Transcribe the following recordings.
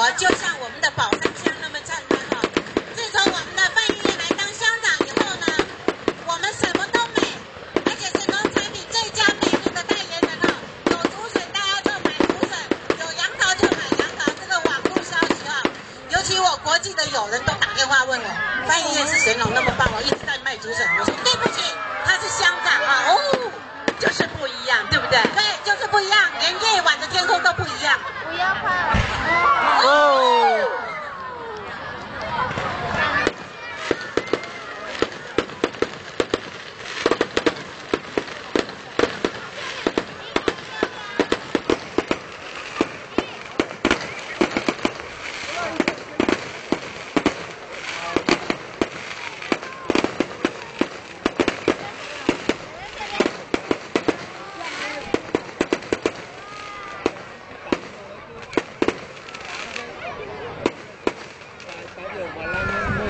火就像我们的宝山乡那么灿烂哈。自从我们的范议员来当乡长以后呢，我们什么都美，而且是农产品最佳美丽的代言人哈。有竹笋大家就买竹笋，有杨桃就买杨桃，这个网络消息哈。尤其我国际的友人都打电话问我，范议员是神农那么棒，我一直在卖竹笋。我说对不起，他是乡长啊，哦，就是不一样，对不对？对，就是不一样，连夜晚的天空都不一样。不要怕。哦。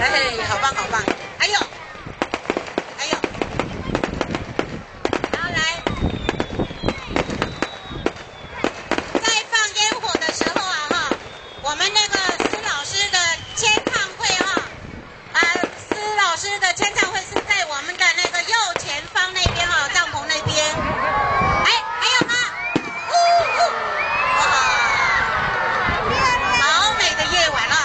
哎，好棒好棒！还有，然后来，在放烟火的时候啊哈，我们那个施老师的签唱会哈，施老师的签唱会是在我们的那个右前方那边哈，帐篷那边。哎，还有吗？哇，好美的夜晚啊！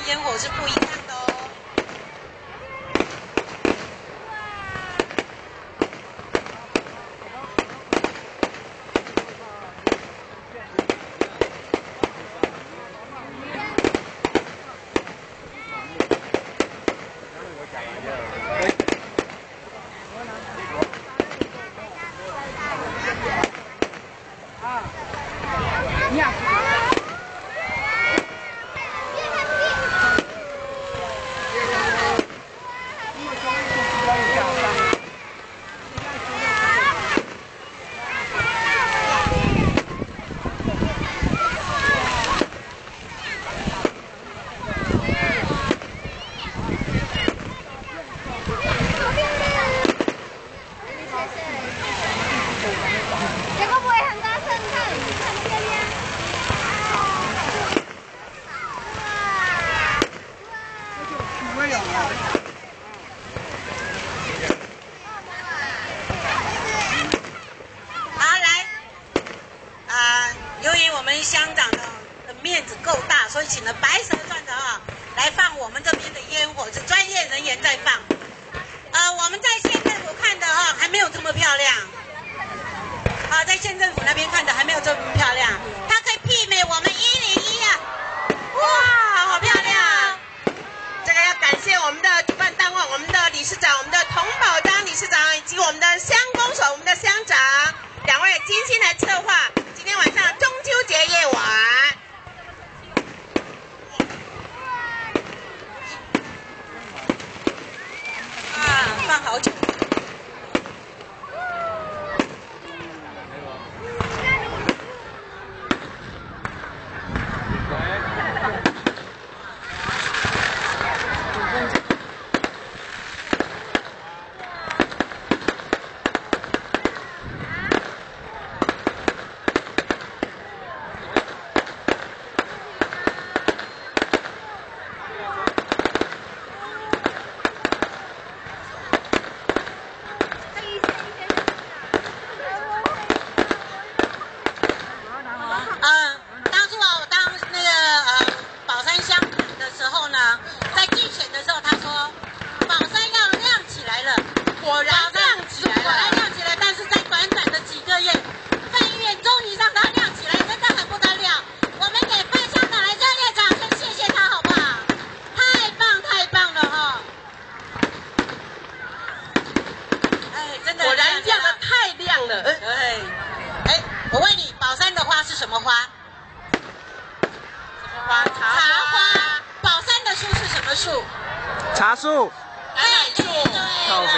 烟火是不一样的哦。乡长的面子够大，所以请了白蛇传的来放我们这边的烟火，是专业人员在放。我们在县政府看的还没有这么漂亮。在县政府那边看的还没有这么漂亮，它可以媲美我们101啊！哇，好漂亮！这个要感谢我们的主办单位，我们的理事长，我们的童宝章理事长，以及我们的乡公所，我们的乡长2位精心来策划今天晚上中秋节夜晚。放好久。果然亮起来了，果然亮起来，但是在短短的几个月，范医院终于让它亮起来，真的很不得了。我们给范乡长来热烈掌声，谢谢他好不好？太棒了哈！哎，真的，果然亮得太亮了。我问你，宝山的花是什么花？什么花？茶花。宝山的树是什么树？茶树。橄榄树。对了。靠北。